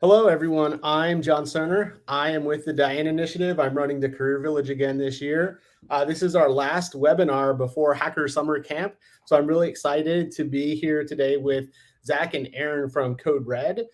Hello, everyone. I'm John Cerner. I am with the Diane Initiative. I'm running the Career Village again this year. This is our last webinar before Hacker Summer Camp. So I'm really excited to be here today with Zach and Aaron from Code Red.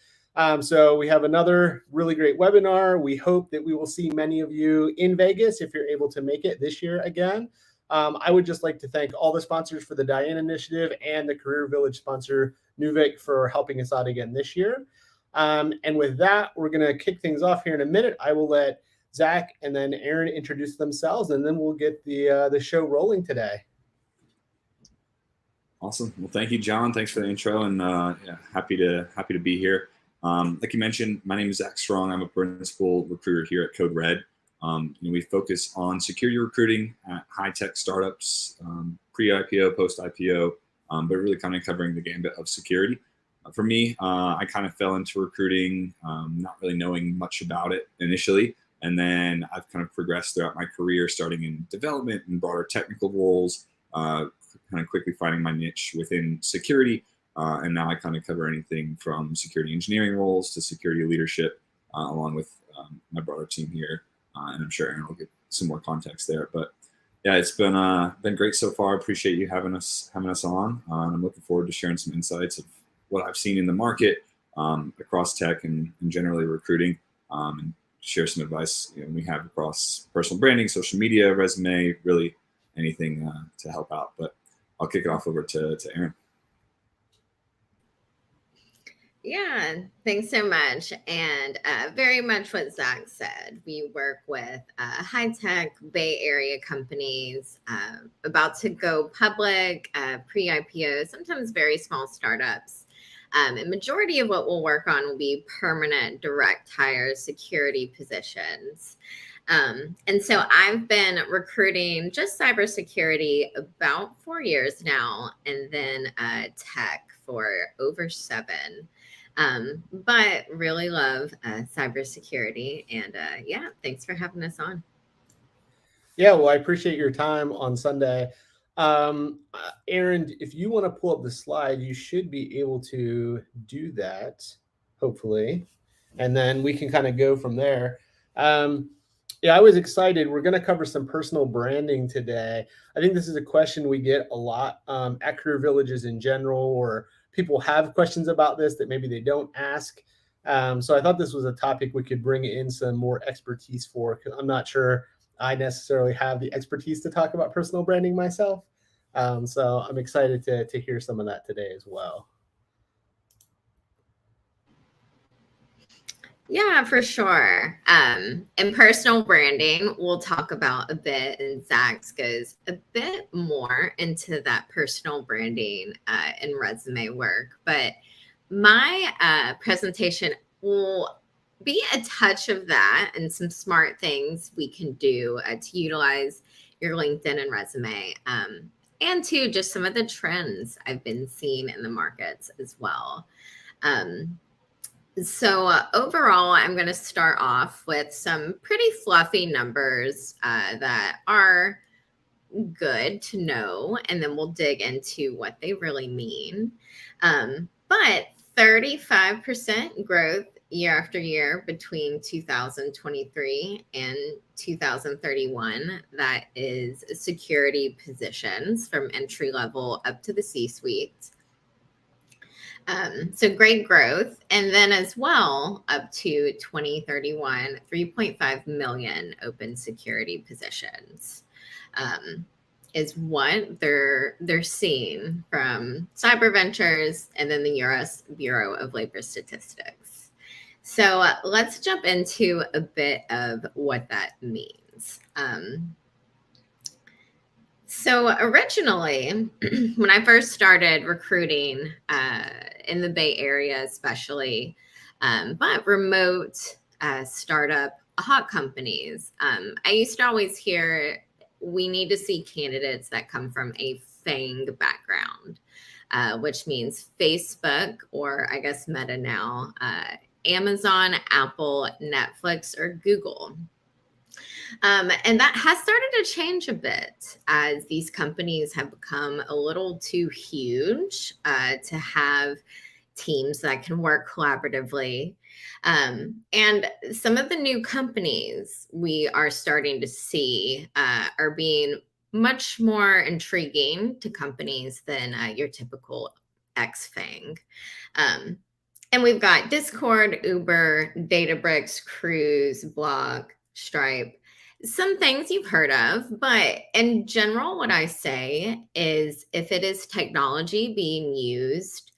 So we have another really great webinar. We hope that we will see many of you in Vegas if you're able to make it this year again. I would just like to thank all the sponsors for the Diane Initiative and the Career Village sponsor, Nuvik, for helping us out again this year. And with that, we're going to kick things off here in a minute. I will let Zach and then Aaron introduce themselves, and then we'll get the show rolling today. Awesome. Well, thank you, John. Thanks for the intro, and happy to be here. Like you mentioned, my name is Zach Strong. I'm a principal recruiter here at Code Red. We focus on security recruiting at high-tech startups, pre-IPO, post-IPO, but really kind of covering the gambit of security. For me, I kind of fell into recruiting, not really knowing much about it initially. And then I've kind of progressed throughout my career, starting in development and broader technical roles, kind of quickly finding my niche within security. And now I kind of cover anything from security engineering roles to security leadership, along with my broader team here. And I'm sure Aaron will get some more context there. But yeah, it's been great so far. Appreciate you having us on. And I'm looking forward to sharing some insights of what I've seen in the market across tech and generally recruiting, and share some advice we have across personal branding, social media, resume, really anything to help out. But I'll kick it off over to Aaron. Yeah, thanks so much. And very much what Zach said. We work with high-tech Bay Area companies about to go public, pre-IPO, sometimes very small startups. And majority of what we'll work on will be permanent direct hire security positions. And so I've been recruiting just cybersecurity about 4 years now, and then tech for over 7. But really love cybersecurity. And yeah, thanks for having us on. Yeah, well, I appreciate your time on Sunday. Aaron, if you want to pull up the slide, you should be able to do that, hopefully. And then we can kind of go from there. Yeah, I was excited. We're going to cover some personal branding today. I think this is a question we get a lot at Career Villages in general, or people have questions about this that maybe they don't ask. So I thought this was a topic we could bring in some more expertise for, because I'm not sure I necessarily have the expertise to talk about personal branding myself. So I'm excited to hear some of that today as well. Yeah, for sure. And personal branding, we'll talk about a bit, and Zach's goes a bit more into that personal branding and resume work. But my presentation will be a touch of that and some smart things we can do to utilize your LinkedIn and resume. And to just some of the trends I've been seeing in the markets as well. So overall, I'm going to start off with some pretty fluffy numbers that are good to know, and then we'll dig into what they really mean. But 35% growth year after year between 2023 and 2031. That is security positions from entry level up to the C-suite. So great growth. And then as well, up to 2031, 3.5 million open security positions is what they're seeing from Cyber Ventures and then the U.S. Bureau of Labor Statistics. So let's jump into a bit of what that means. So originally, when I first started recruiting in the Bay Area, especially, but remote startup hot companies, I used to always hear we need to see candidates that come from a FANG background, which means Facebook, or I guess Meta now, Amazon, Apple, Netflix, or Google. And that has started to change a bit as these companies have become a little too huge to have teams that can work collaboratively. And some of the new companies we are starting to see are being much more intriguing to companies than your typical XFang. And we've got Discord, Uber, Databricks, Cruise, Block, Stripe. Some things you've heard of, but in general, what I say is if it is technology being used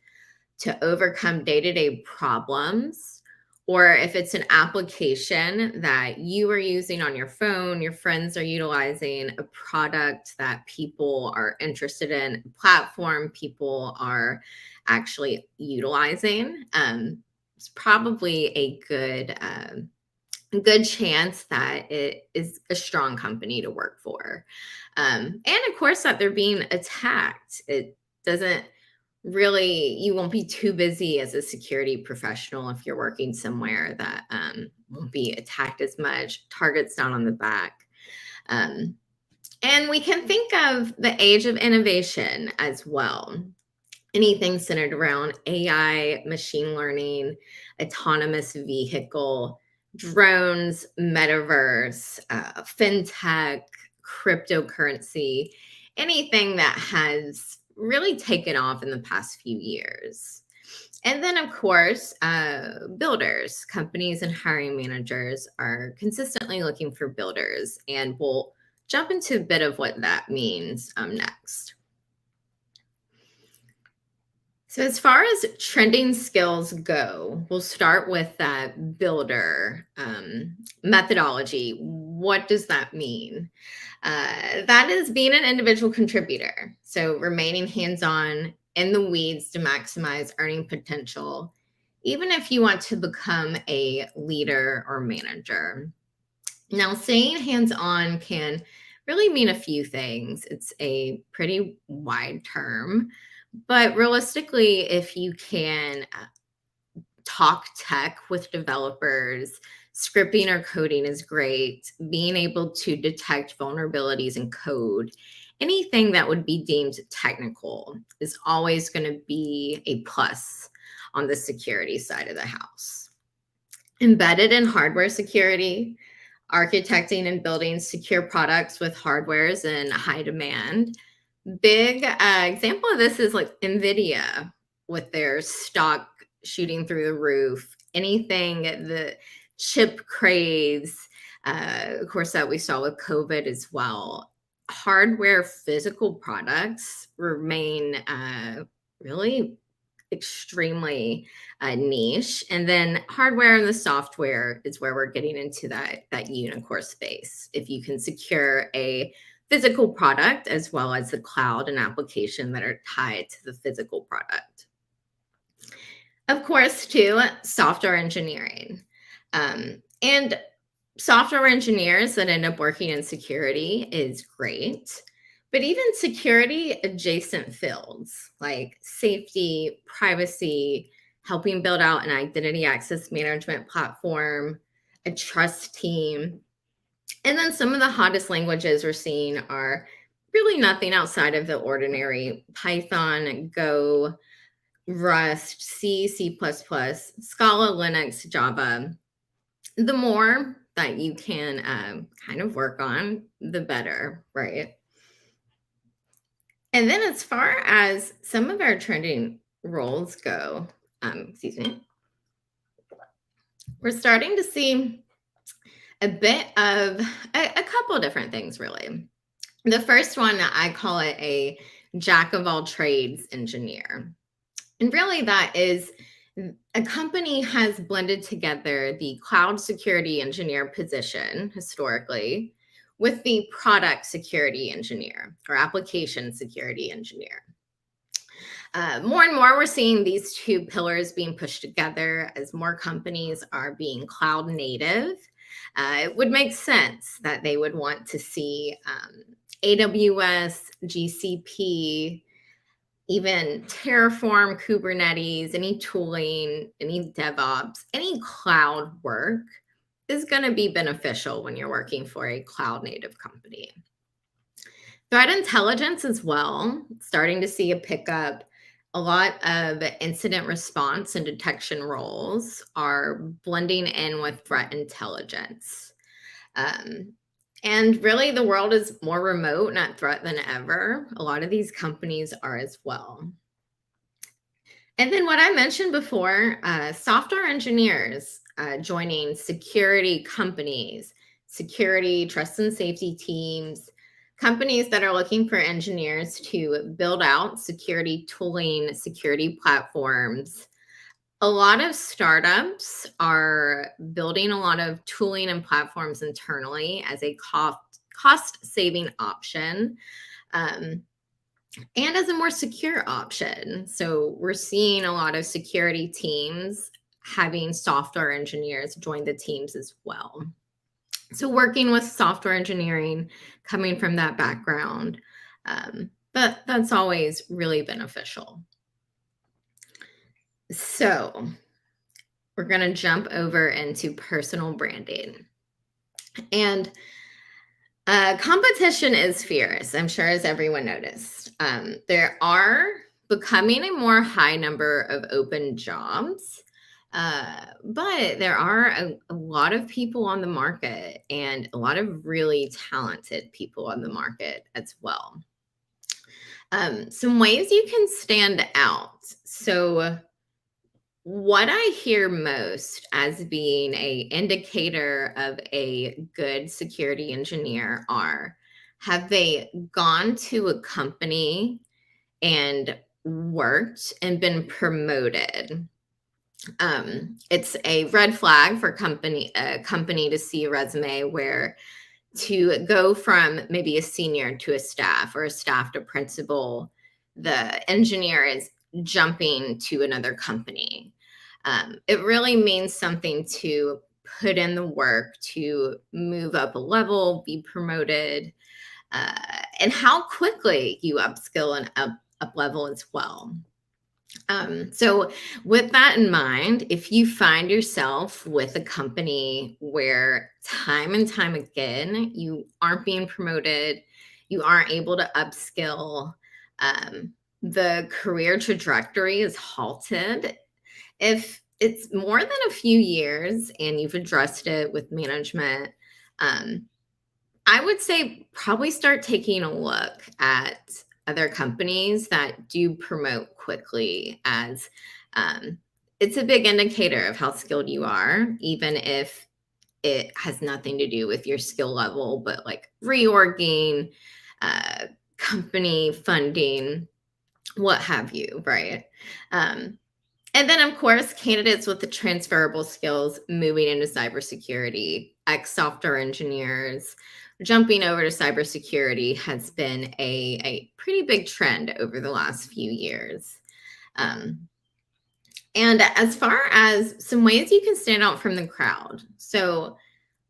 to overcome day-to-day problems, or if it's an application that you are using on your phone, your friends are utilizing, a product that people are interested in, a platform people are actually utilizing, it's probably a good chance that it is a strong company to work for. And of course, that they're being attacked. It doesn't really, you won't be too busy as a security professional if you're working somewhere that won't be attacked as much, targets down on the back. And we can think of the age of innovation as well. Anything centered around AI, machine learning, autonomous vehicle, drones, metaverse, fintech, cryptocurrency, anything that has really taken off in the past few years. And then, of course, builders, companies and hiring managers are consistently looking for builders, and we'll jump into a bit of what that means next. So as far as trending skills go, we'll start with that builder methodology. What does that mean? That is being an individual contributor. So remaining hands-on in the weeds to maximize earning potential, even if you want to become a leader or manager. Now, saying hands-on can really mean a few things. It's a pretty wide term. But realistically, if you can talk tech with developers, scripting or coding is great. Being able to detect vulnerabilities in code, anything that would be deemed technical is always going to be a plus on the security side of the house. Embedded in hardware security, architecting and building secure products with hardwares in high demand. Big example of this is like NVIDIA with their stock shooting through the roof. Anything the chip craze, of course, that we saw with COVID as well. Hardware physical products remain really extremely niche. And then hardware and the software is where we're getting into that unicorn space. If you can secure a physical product as well as the cloud and application that are tied to the physical product. Of course, too, software engineering. And software engineers that end up working in security is great. But even security adjacent fields like safety, privacy, helping build out an identity access management platform, a trust team. And then some of the hottest languages we're seeing are really nothing outside of the ordinary: Python, Go, Rust, C, C++, Scala, Linux, Java. The more that you can kind of work on, the better, right? And then as far as some of our trending roles go, we're starting to see a bit of a couple of different things, really. The first one, I call it a jack of all trades engineer. And really that is a company has blended together the cloud security engineer position historically with the product security engineer or application security engineer. More and more, we're seeing these two pillars being pushed together as more companies are being cloud native. It would make sense that they would want to see AWS, GCP, even Terraform, Kubernetes, any tooling, any DevOps, any cloud work is going to be beneficial when you're working for a cloud native company. Threat intelligence as well, starting to see a pickup. A lot of incident response and detection roles are blending in with threat intelligence. Um, and really, the world is more remote, not threat than ever. A lot of these companies are as well. And then what I mentioned before, software engineers joining security companies, security, trust and safety teams, companies that are looking for engineers to build out security tooling, security platforms. A lot of startups are building a lot of tooling and platforms internally as a cost saving option. Um, and as a more secure option. So we're seeing a lot of security teams having software engineers join the teams as well. So working with software engineering, coming from that background, but that's always really beneficial. So we're going to jump over into personal branding. And competition is fierce, I'm sure, as everyone noticed. There are becoming a more high number of open jobs, but there are a lot of people on the market and a lot of really talented people on the market as well. Some ways you can stand out. So what I hear most as being a indicator of a good security engineer are, have they gone to a company and worked and been promoted? It's a red flag for a company to see a resume where to go from maybe a senior to a staff or a staff to principal, the engineer is jumping to another company. It really means something to put in the work to move up a level, be promoted, and how quickly you upskill and up level as well. So with that in mind, if you find yourself with a company where time and time again, you aren't being promoted, you aren't able to upskill, the career trajectory is halted. If it's more than a few years and you've addressed it with management, I would say probably start taking a look at other companies that do promote quickly, as it's a big indicator of how skilled you are, even if it has nothing to do with your skill level, but like reorging, company funding, what have you, right? And then, of course, candidates with the transferable skills moving into cybersecurity, ex-software engineers, jumping over to cybersecurity has been a pretty big trend over the last few years. And as far as some ways you can stand out from the crowd, so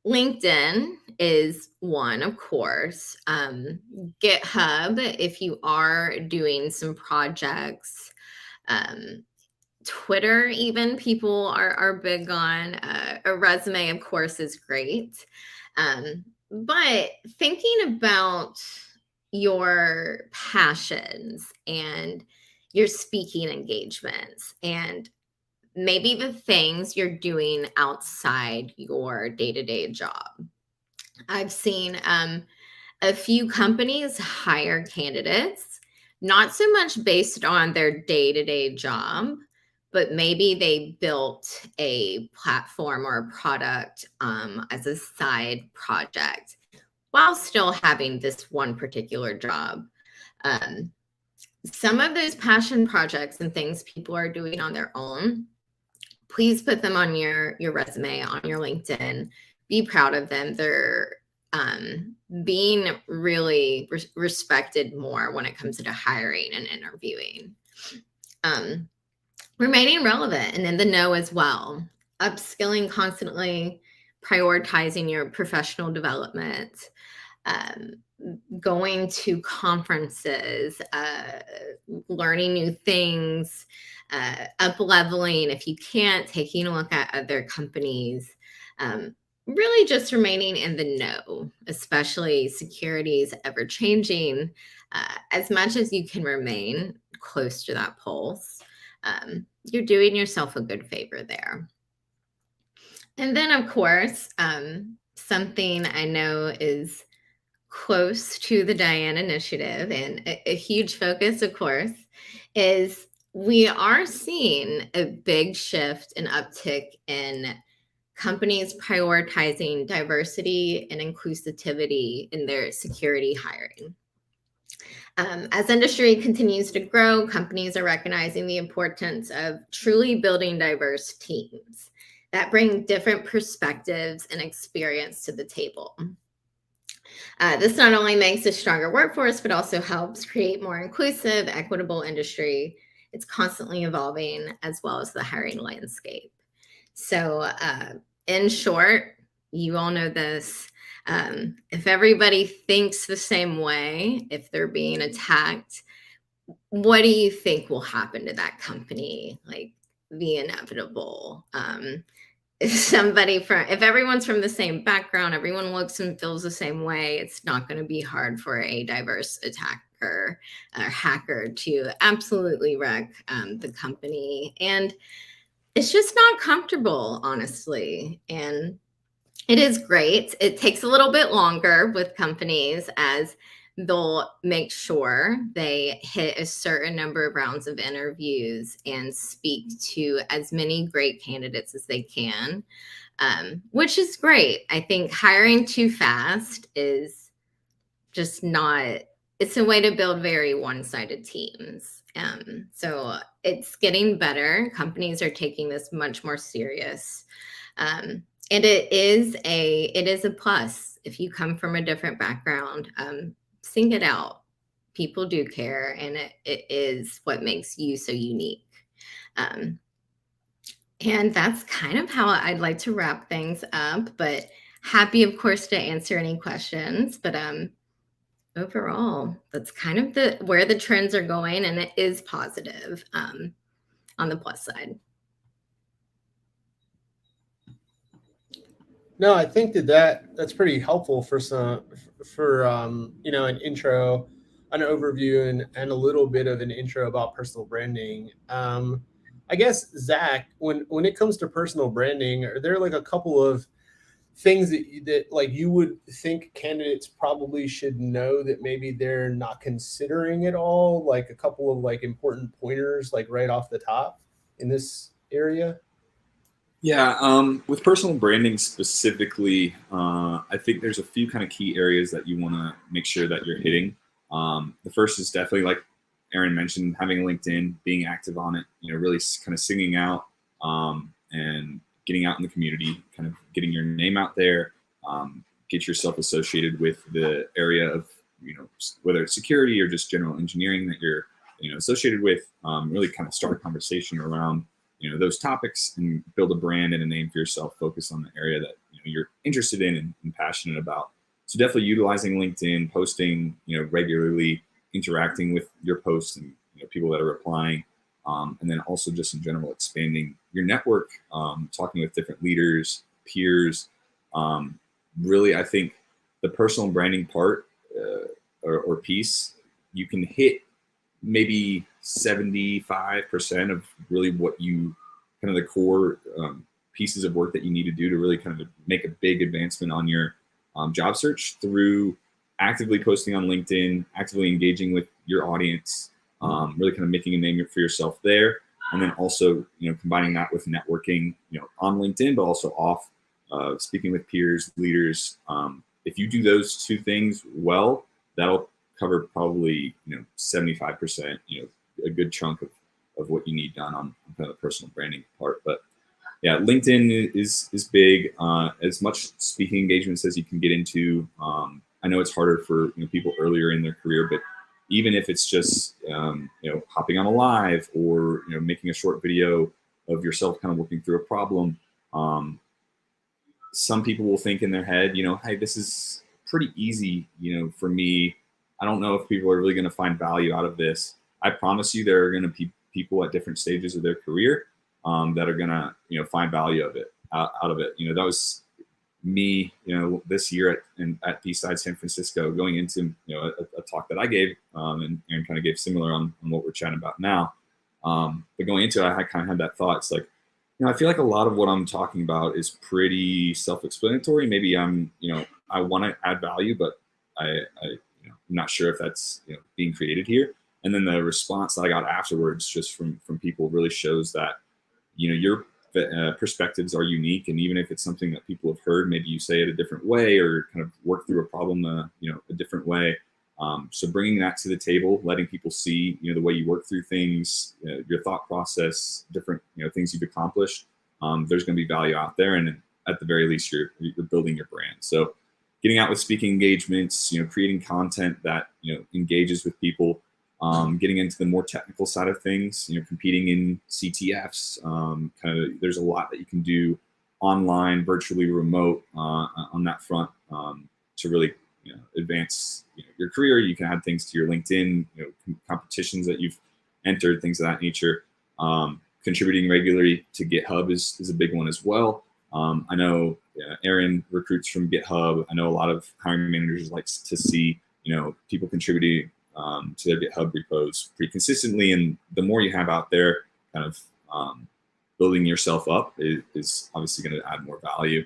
LinkedIn is one, of course. GitHub, if you are doing some projects. Twitter, even people are big on. A resume, of course, is great. But thinking about your passions and your speaking engagements and maybe the things you're doing outside your day-to-day job. I've seen a few companies hire candidates, not so much based on their day-to-day job, but maybe they built a platform or a product as a side project while still having this one particular job. Some of those passion projects and things people are doing on their own, please put them on your resume, on your LinkedIn. Be proud of them. They're being really respected more when it comes to hiring and interviewing. Remaining relevant and in the know as well. Upskilling constantly, prioritizing your professional development, going to conferences, learning new things, up-leveling if you can't, taking a look at other companies, really just remaining in the know, especially security is ever changing. As much as you can remain close to that pulse, you're doing yourself a good favor there. And then, of course, something I know is close to the Diane Initiative and a huge focus, of course, is we are seeing a big shift and uptick in companies prioritizing diversity and inclusivity in their security hiring. As industry continues to grow, companies are recognizing the importance of truly building diverse teams that bring different perspectives and experience to the table. This not only makes a stronger workforce, but also helps create more inclusive, equitable industry. It's constantly evolving, as well as the hiring landscape. So in short, you all know this. If everybody thinks the same way, if they're being attacked, what do you think will happen to that company? Like the inevitable. If everyone's from the same background, everyone looks and feels the same way, it's not going to be hard for a diverse attacker or hacker to absolutely wreck the company. And it's just not comfortable, honestly. And it is great. It takes a little bit longer with companies as they'll make sure they hit a certain number of rounds of interviews and speak to as many great candidates as they can, which is great. I think hiring too fast is just not, it's a way to build very one-sided teams. So it's getting better. Companies are taking this much more serious. And it is a plus if you come from a different background. Sing it out. People do care, and it is what makes you so unique. And that's kind of how I'd like to wrap things up, but happy, of course, to answer any questions. But overall, that's kind of where the trends are going, and it is positive on the plus side. No, I think that's pretty helpful for an intro, an overview, and a little bit of an intro about personal branding. I guess, Zach, when it comes to personal branding, are there like a couple of things that like you would think candidates probably should know that maybe they're not considering at all? Like a couple of like important pointers, like right off the top in this area? Yeah, with personal branding specifically, I think there's a few kind of key areas that you want to make sure that you're hitting. The first is definitely, like Aaron mentioned, having LinkedIn, being active on it, really kind of singing out and getting out in the community, kind of getting your name out there, get yourself associated with the area of, whether it's security or just general engineering that you're, associated with, really kind of start a conversation around those topics and build a brand and a name for yourself, focus on the area that you're interested in and passionate about. So definitely utilizing LinkedIn, posting, regularly, interacting with your posts and people that are replying, and then also just in general expanding your network, talking with different leaders, peers. Really, I think the personal branding part or piece, you can hit maybe 75% of really what you kind of the core pieces of work that you need to do to really kind of make a big advancement on your job search through actively posting on LinkedIn, actively engaging with your audience, really kind of making a name for yourself there. And then also, combining that with networking, on LinkedIn, but also off, speaking with peers, leaders. If you do those two things well, that'll cover probably, 75%, a good chunk of what you need done on kind of the personal branding part. But yeah, LinkedIn is big. As much speaking engagements as you can get into. I know it's harder for people earlier in their career, but even if it's just hopping on a live or making a short video of yourself kind of working through a problem, some people will think in their head, hey, this is pretty easy, for me. I don't know if people are really going to find value out of this. I promise you, there are going to be people at different stages of their career that are going to, find value out of it. That was me, this year at B-Side San Francisco, going into, a talk that I gave, and kind of gave similar on what we're chatting about now. But going into it, I kind of had that thought. It's like, I feel like a lot of what I'm talking about is pretty self-explanatory. Maybe I want to add value, but I'm not sure if that's, being created here. And then the response that I got afterwards, just from people, really shows that, your perspectives are unique. And even if it's something that people have heard, maybe you say it a different way or kind of work through a problem, a different way. So bringing that to the table, letting people see, the way you work through things, your thought process, different, things you've accomplished. There's going to be value out there, and at the very least, you're building your brand. So getting out with speaking engagements, creating content that engages with people, getting into the more technical side of things, competing in CTFs. There's a lot that you can do online, virtually remote, on that front, to really advance your career. You can add things to your LinkedIn, competitions that you've entered, things of that nature. Contributing regularly to GitHub is a big one as well. I know Aaron recruits from GitHub. I know a lot of hiring managers like to see people contributing to their GitHub repos pretty consistently, and the more you have out there, kind of building yourself up is obviously going to add more value.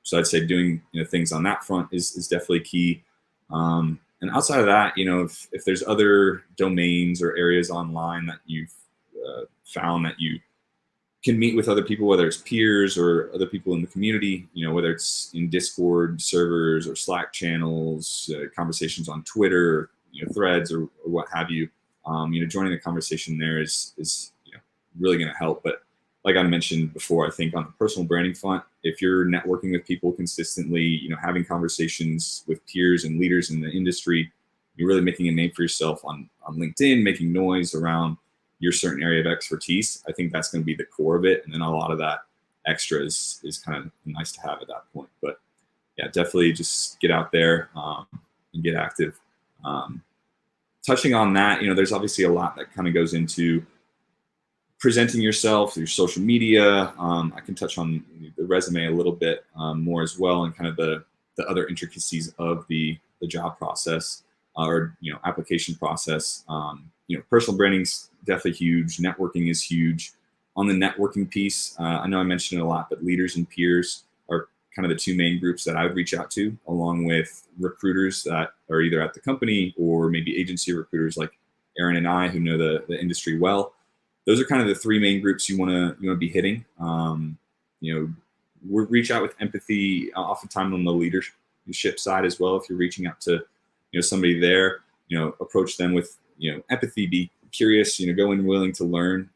So I'd say doing things on that front is definitely key. And outside of that, if there's other domains or areas online that you've found that you can meet with other people, whether it's peers or other people in the community, whether it's in Discord servers or Slack channels, conversations on Twitter, threads or what have you, joining the conversation there is really going to help. But like I mentioned before, I think on the personal branding front, if you're networking with people consistently, having conversations with peers and leaders in the industry, you're really making a name for yourself on LinkedIn, making noise around your certain area of expertise. I think that's going to be the core of it. And then a lot of that extra is kind of nice to have at that point. But yeah, definitely just get out there and get active. Touching on that, there's obviously a lot that kind of goes into presenting yourself through social media. I can touch on the resume a little bit more as well, and kind of the other intricacies of the job process or application process. Personal branding's definitely huge. Networking is huge. On the networking piece, I know I mentioned it a lot, but leaders and peers are kind of the two main groups that I would reach out to, along with recruiters that are either at the company or maybe agency recruiters like Aaron and I, who know the industry well. Those are kind of the three main groups you want to be hitting. We reach out with empathy, oftentimes on the leadership side as well. If you're reaching out to somebody there, approach them with empathy, be curious, go in willing to learn.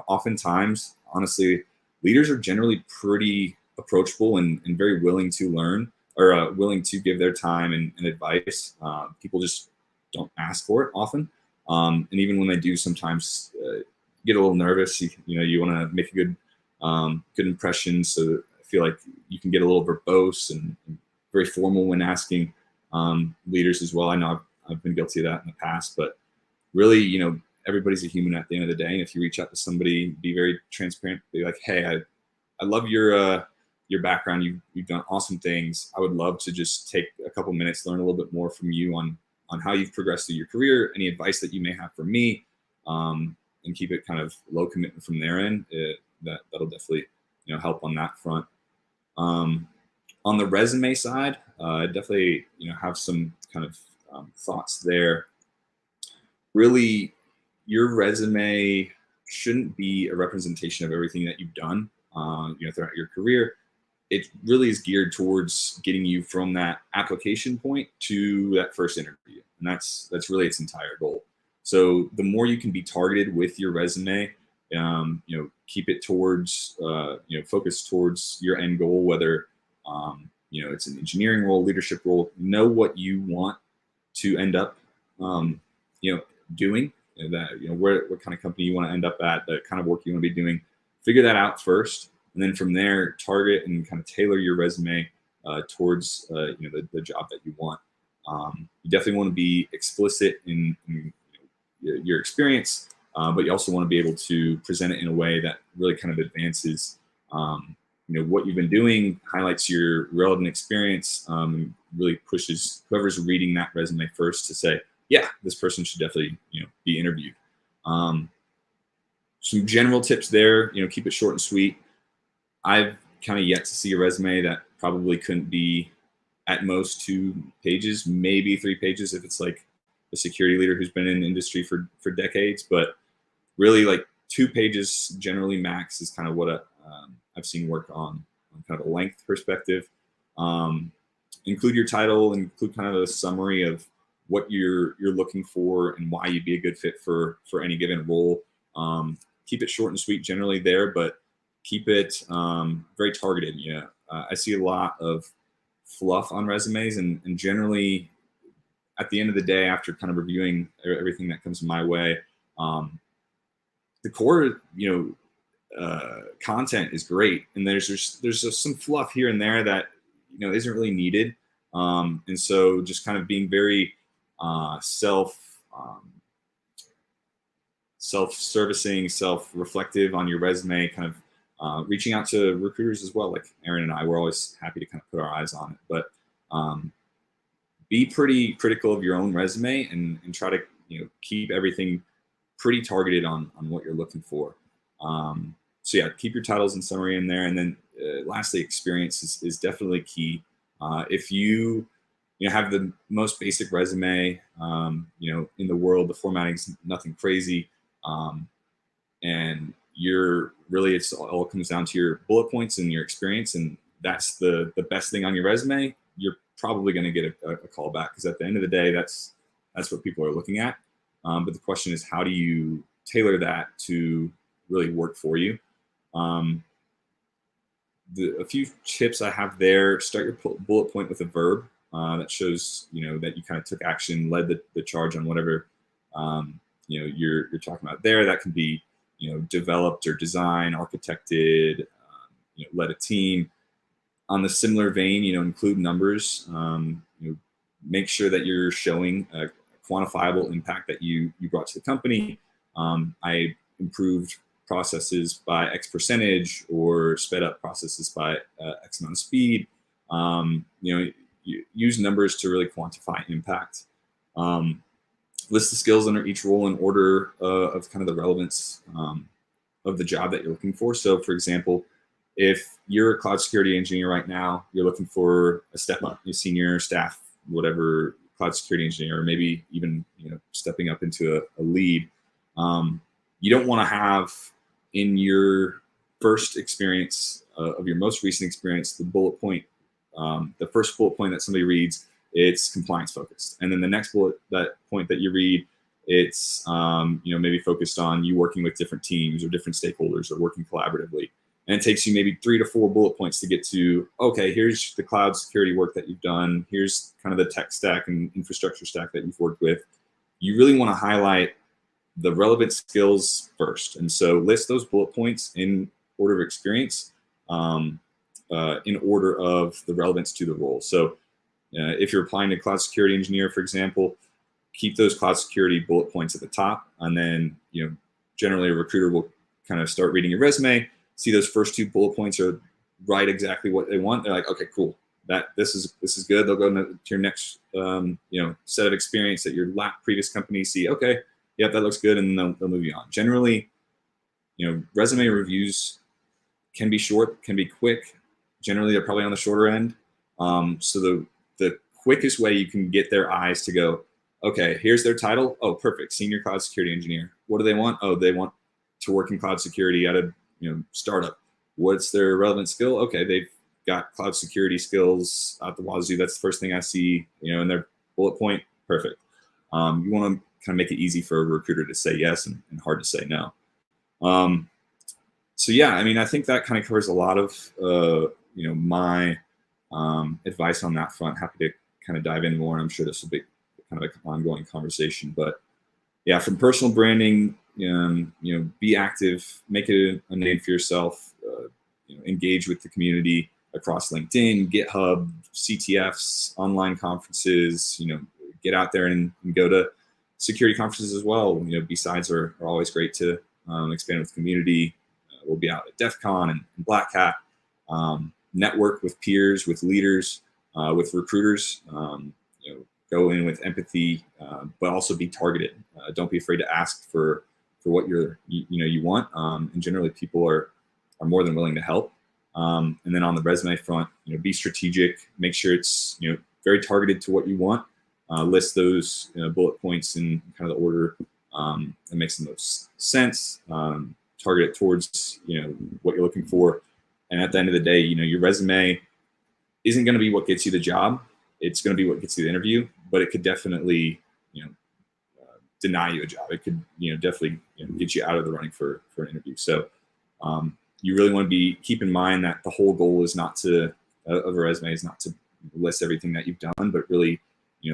Oftentimes, honestly, leaders are generally pretty approachable and very willing to learn, or willing to give their time and advice. People just don't ask for it often. And even when they do, sometimes get a little nervous. You want to make a good impression. So I feel like you can get a little verbose and very formal when asking leaders as well. I know I've been guilty of that in the past, but really, everybody's a human at the end of the day. And if you reach out to somebody, be very transparent. Be like, hey, I love your background. You've done awesome things. I would love to just take a couple minutes, learn a little bit more from you on how you've progressed through your career, any advice that you may have for me, and keep it kind of low commitment from their end. That'll definitely help on that front. On the resume side, definitely have some kind of thoughts there. Really, your resume shouldn't be a representation of everything that you've done throughout your career. It really is geared towards getting you from that application point to that first interview. And that's really its entire goal. So the more you can be targeted with your resume, keep it towards, focus towards your end goal, whether, it's an engineering role, leadership role, know what you want to end up, doing, what kind of company you want to end up at, the kind of work you want to be doing, figure that out first. And then from there, target and kind of tailor your resume towards the job that you want. You definitely want to be explicit in your experience, but you also want to be able to present it in a way that really kind of advances what you've been doing, highlights your relevant experience, really pushes whoever's reading that resume first to say, yeah, this person should definitely, be interviewed. Some general tips there, keep it short and sweet. I've kind of yet to see a resume that probably couldn't be at most 2 pages, maybe 3 pages if it's like a security leader who's been in the industry for decades. But really, like 2 pages generally max is kind of what I've seen work on kind of a length perspective. Include your title, include kind of a summary of what you're looking for and why you'd be a good fit for any given role. Keep it short and sweet generally there, but keep it very targeted. I see a lot of fluff on resumes, and generally at the end of the day, after kind of reviewing everything that comes my way, the core content is great, and there's just some fluff here and there that isn't really needed, and so just kind of being very self-servicing, self-reflective on your resume, kind of reaching out to recruiters as well. Like Aaron and I, we're always happy to kind of put our eyes on it, but be pretty critical of your own resume and try to keep everything pretty targeted on what you're looking for. So yeah, keep your titles and summary in there, and then lastly, experience is definitely key. If you have the most basic resume in the world, the formatting's nothing crazy, and it's all comes down to your bullet points and your experience, and that's the best thing on your resume, you're probably going to get a call back, because at the end of the day, that's what people are looking at. But the question is, how do you tailor that to really work for you? A few tips I have there: start your bullet point with a verb that shows that you kind of took action, led the charge on whatever you're talking about there. That can be developed or designed, architected, led a team. On the similar vein, include numbers. Make sure that you're showing a quantifiable impact that you brought to the company. I improved processes by X percentage, or sped up processes by X amount of speed. Use numbers to really quantify impact. List the skills under each role in order of kind of the relevance of the job that you're looking for. So for example, if you're a cloud security engineer right now, you're looking for a step up, your senior staff, whatever, cloud security engineer, or maybe even stepping up into a lead. You don't want to have in your first experience of your most recent experience, the bullet point, the first bullet point that somebody reads, it's compliance focused, and then the next point that you read, it's maybe focused on you working with different teams or different stakeholders or working collaboratively. And it takes you maybe 3 to 4 bullet points to get to, okay, here's the cloud security work that you've done. Here's kind of the tech stack and infrastructure stack that you've worked with. You really want to highlight the relevant skills first. And so list those bullet points in order of experience, in order of the relevance to the role. So if you're applying to cloud security engineer, for example, keep those cloud security bullet points at the top. And then, generally a recruiter will kind of start reading your resume, see those first 2 bullet points are right exactly what they want. They're like, okay, cool. This is good. They'll go to your next set of experience at your previous company, see, okay, yep, that looks good, and they'll move you on. Generally, resume reviews can be short, can be quick. Generally, they're probably on the shorter end. So the quickest way you can get their eyes to go, okay, here's their title. Oh, perfect, senior cloud security engineer. What do they want? Oh, they want to work in cloud security at a startup. What's their relevant skill? Okay, they've got cloud security skills out the wazoo. That's the first thing I see, in their bullet point. Perfect. You want to kind of make it easy for a recruiter to say yes and hard to say no. So yeah, I think that kind of covers a lot of my advice on that front. Happy to kind of dive in more. I'm sure this will be kind of an ongoing conversation, but yeah, from personal branding, be active, make it a name for yourself, engage with the community across LinkedIn, GitHub, CTFs, online conferences, get out there and go to security conferences as well. B-sides are always great to expand with the community. We'll be out at DEF CON and Black Hat. network with peers, with leaders, with recruiters. Go in with empathy, but also be targeted. Don't be afraid to ask for what you want. And generally, people are more than willing to help. And then on the resume front, be strategic. Make sure it's very targeted to what you want. List those bullet points in kind of the order that makes the most sense. Target it towards what you're looking for. And at the end of the day, your resume isn't going to be what gets you the job. It's going to be what gets you the interview, but it could definitely, deny you a job. It could, definitely get you out of the running for an interview. So you really want to keep in mind that the whole goal is not of a resume is not to list everything that you've done, but really,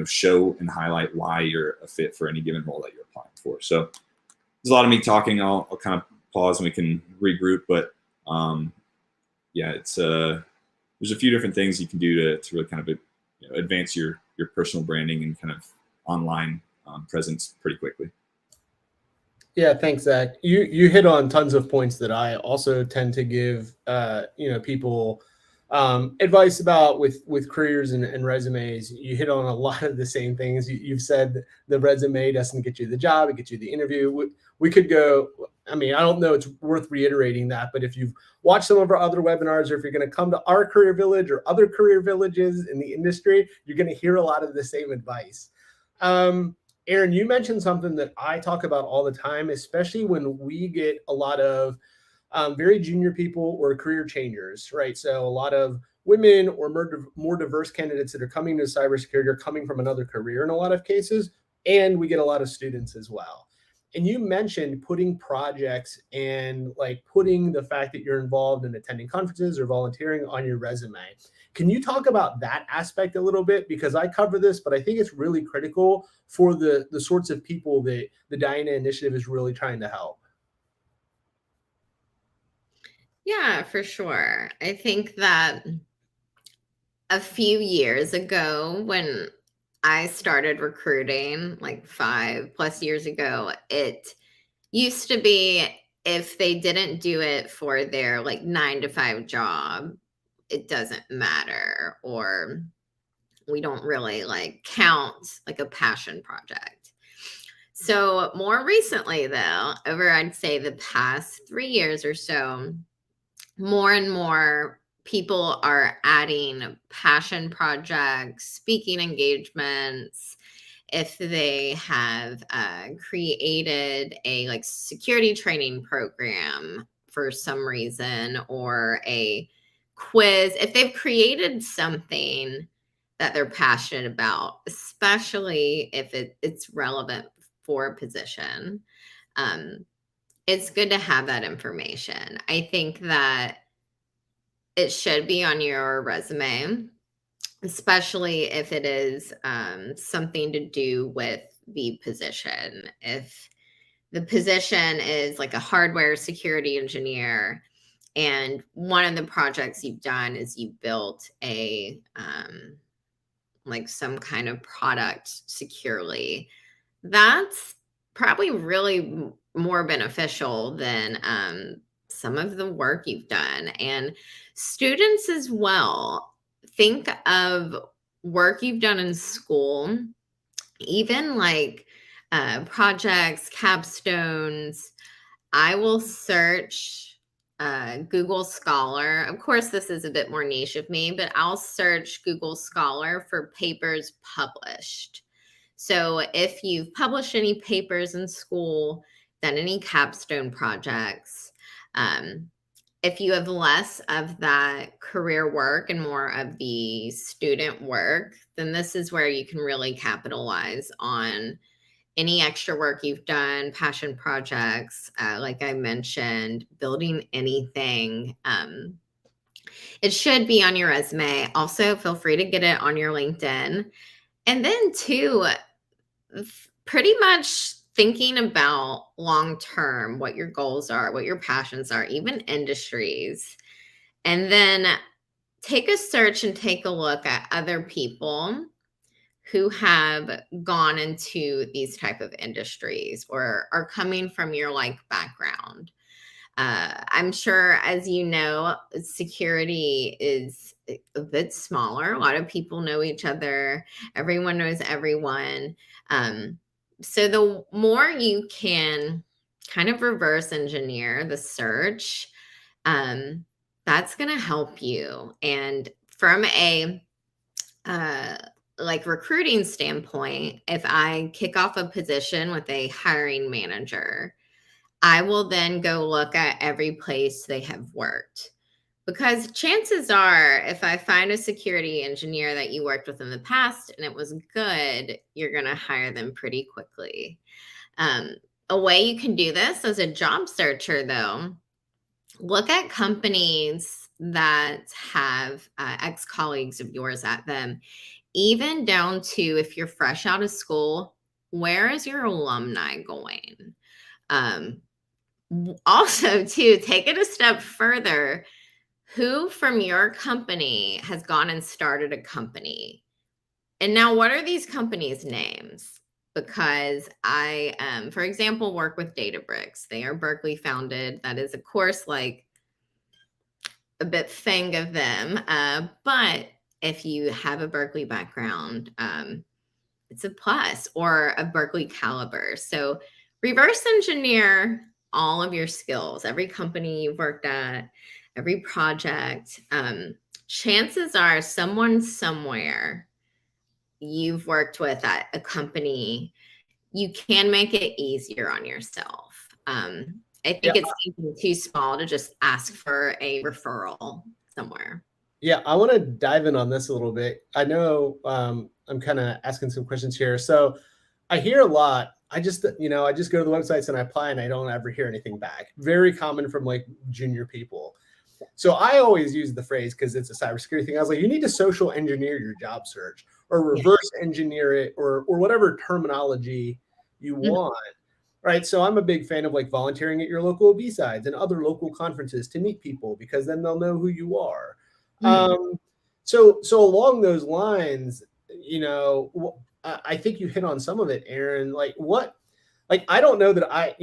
show and highlight why you're a fit for any given role that you're applying for. So there's a lot of me talking. I'll kind of pause and we can regroup, but it's there's a few different things you can do to really kind of advance your personal branding and kind of online presence pretty quickly. Yeah, thanks, Zach. You hit on tons of points that I also tend to give people advice about with careers and resumes. You hit on a lot of the same things. You've said the resume doesn't get you the job; it gets you the interview. We could go. I mean, I don't know. It's worth reiterating that, but if you've watched some of our other webinars, or if you're going to come to our career village or other career villages in the industry, you're going to hear a lot of the same advice. Aaron, you mentioned something that I talk about all the time, especially when we get a lot of very junior people or career changers, right? So a lot of women or more diverse candidates that are coming to cybersecurity are coming from another career in a lot of cases, and we get a lot of students as well. And you mentioned putting projects and like putting the fact that you're involved in attending conferences or volunteering on your resume. Can you talk about that aspect a little bit? Because I cover this, but I think it's really critical for the sorts of people that the Diana Initiative is really trying to help. Yeah, for sure. I think that a few years ago, when I started recruiting, like 5+ years ago, it used to be if they didn't do it for their like 9-to-5 job, it doesn't matter, or we don't really like count like a passion project. So more recently though, over I'd say the past 3 years or so, more and more people are adding passion projects, speaking engagements. If they have created a like security training program for some reason, or a quiz, if they've created something that they're passionate about, especially if it's relevant for a position, it's good to have that information. I think that it should be on your resume, especially if it is something to do with the position. If the position is like a hardware security engineer, and one of the projects you've done is you built a like some kind of product securely, that's probably really more beneficial than some of the work you've done. And students as well, think of work you've done in school, even like projects, capstones. I will search Google Scholar. Of course, this is a bit more niche of me, but I'll search Google Scholar for papers published. So if you've published any papers in school, done any capstone projects, if you have less of that career work and more of the student work, then this is where you can really capitalize on any extra work you've done, passion projects, like I mentioned, building anything. It should be on your resume. Also, feel free to get it on your LinkedIn. And then too, pretty much thinking about long-term, what your goals are, what your passions are, even industries. And then take a search and take a look at other people who have gone into these type of industries or are coming from your like background. I'm sure, as you know, security is a bit smaller. A lot of people know each other. Everyone knows everyone. So the more you can kind of reverse engineer the search, um, that's going to help you. And from a uh, like recruiting standpoint, if I kick off a position with a hiring manager, I will then go look at every place they have worked. Because chances are, if I find a security engineer that you worked with in the past and it was good, you're going to hire them pretty quickly. A way you can do this as a job searcher, though, look at companies that have ex-colleagues of yours at them, even down to if you're fresh out of school, where is your alumni going? Um, Also, too, take it a step further. Who from your company has gone and started a company? And now, what are these companies' names? Because I, for example, work with Databricks. They are Berkeley founded. That is, of course, like a bit fang of them. But if you have a Berkeley background, it's a plus, or a Berkeley caliber. So reverse engineer all of your skills, every company you've worked at, every project. Chances are someone somewhere you've worked with at a company, you can make it easier on yourself. I Yeah, think it's thinking too small to just ask for a referral somewhere. yeah, I want to dive in on this a little bit. I know I'm kind of asking some questions here. So I hear a lot. I just go to the websites and I apply and I don't ever hear anything back. Very common from like junior people. So I always use the phrase, because it's a cybersecurity thing. I was like, you need to social engineer your job search, or Yeah. reverse engineer it, or whatever terminology you want. Right. So I'm a big fan of like volunteering at your local B-sides and other local conferences to meet people, because then they'll know who you are. Mhm. So along those lines, I think you hit on some of it, Aaron. Like, I don't know that I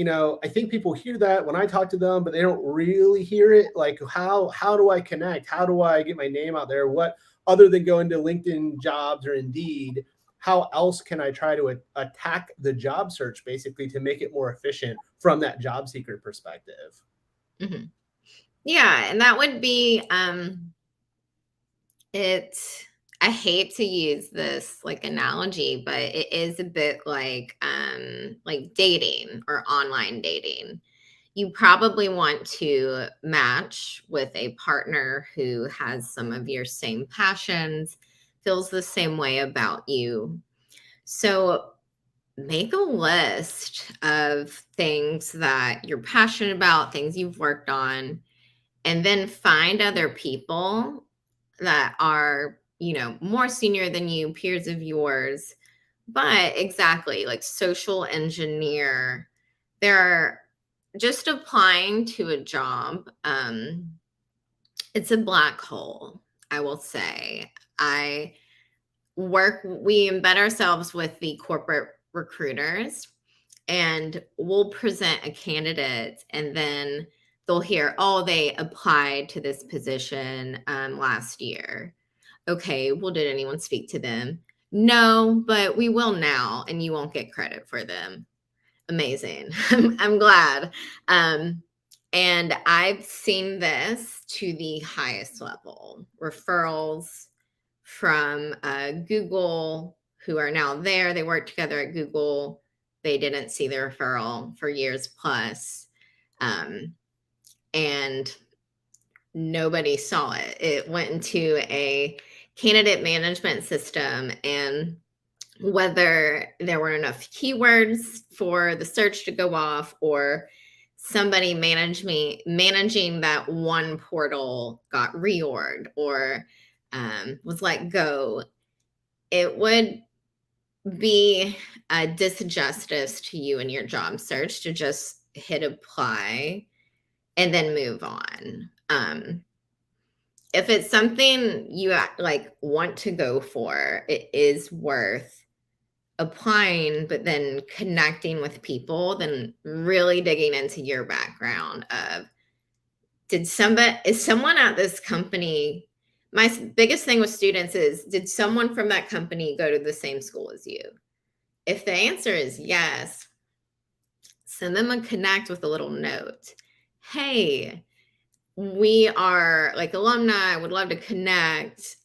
think people hear that when I talk to them, but they don't really hear it. Like, how do I connect? How do I get my name out there? What, other than going to LinkedIn Jobs or Indeed, how else can I try to attack the job search, basically, to make it more efficient from that job seeker perspective? Mhm. Yeah, and that would be it. I hate to use this like analogy, but it is a bit like dating or online dating. You probably want to match with a partner who has some of your same passions, feels the same way about you. So make a list of things that you're passionate about, things you've worked on, and then find other people that are, more senior than you, peers of yours. But exactly, like social engineer, they're just applying to a job. It's a black hole, I will say. We embed ourselves with the corporate recruiters, and we'll present a candidate, and then they'll hear, oh, they applied to this position last year. Okay, well, did anyone speak to them? No, but we will now, and you won't get credit for them. Amazing. I'm glad. And I've seen this to the highest level, referrals from Google, who are now there. They worked together at Google. They didn't see the referral for years plus. And nobody saw it. It went into a candidate management system, and whether there weren't enough keywords for the search to go off, or somebody managing that one portal got reorged, or was let go, it would be a disjustice to you in your job search to just hit apply and then move on. If it's something you like want to go for, it is worth applying, but then connecting with people, then really digging into your background of is someone at this company, my biggest thing with students is, did someone from that company go to the same school as you? If the answer is yes, send them a connect with a little note. Hey, we are like alumni, would love to connect.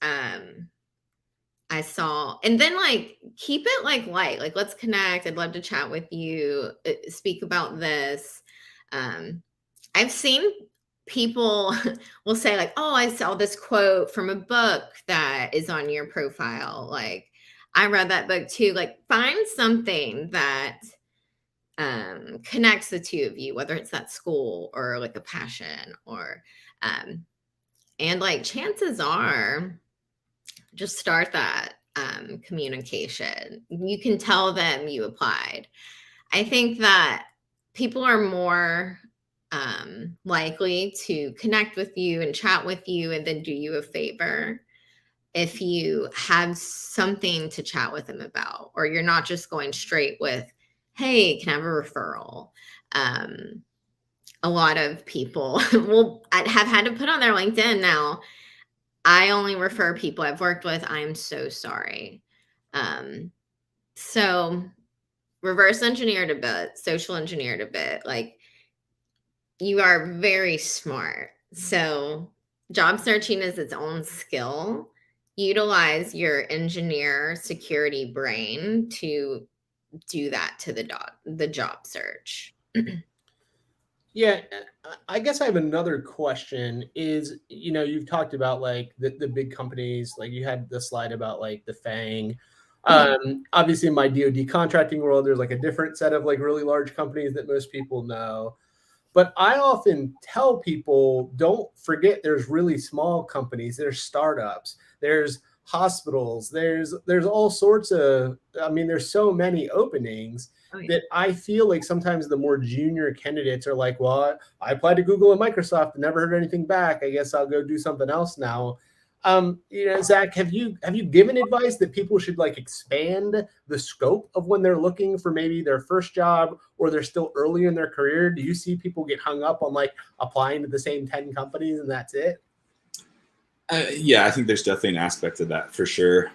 I saw, and then like keep it like light, like let's connect. I'd love to chat with you, speak about this. I've seen people will say like, oh, I saw this quote from a book that is on your profile. Like, I read that book too. Like, find something that connects the two of you, whether it's that school or like a passion or, and like chances are, just start that communication. You can tell them you applied. I think that people are more likely to connect with you and chat with you and then do you a favor if you have something to chat with them about, or you're not just going straight with, hey, can I have a referral? A lot of people will have had to put on their LinkedIn now, I only refer people I've worked with. I'm so sorry. So reverse engineered a bit, social engineered a bit. Like, you are very smart. So job searching is its own skill. Utilize your engineer security brain to do that to the job search. Yeah, I guess I have another question is, you've talked about like the big companies, like you had the slide about like the FANG. Obviously in my DoD contracting world, there's like a different set of like really large companies that most people know. But I often tell people, don't forget there's really small companies, there's startups, there's hospitals, there's all sorts of, there's so many openings. Oh, yeah. That I feel like sometimes the more junior candidates are like, well, I applied to Google and Microsoft and never heard anything back. I guess I'll go do something else now. Zach, have you given advice that people should like expand the scope of when they're looking for maybe their first job, or they're still early in their career? Do you see people get hung up on like applying to the same 10 companies and that's it? Yeah, I think there's definitely an aspect of that for sure.